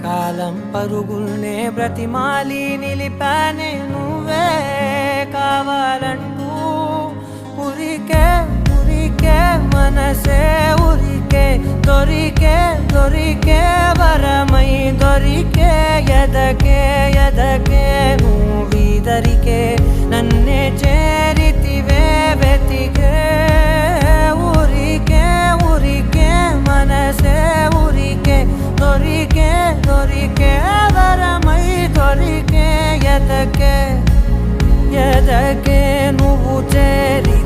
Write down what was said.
కాలం పరుగుల్నే బ్రతిమాలి నిలిపానే నువ్వే కావాలంటూ ఉరికే ఉరికే మనసే ఉరికే దొరికే దొరికే వరమై దొరికే ఎదకే ఎదకే నువ్వీదరికే నన్నే చేరితివే వెతికే ఊరికే ఊరికే మనసే ఊరికే దొరికే దొరికే వరమై దొరికే ఎదకే ఎదకే నువ్వు చేరి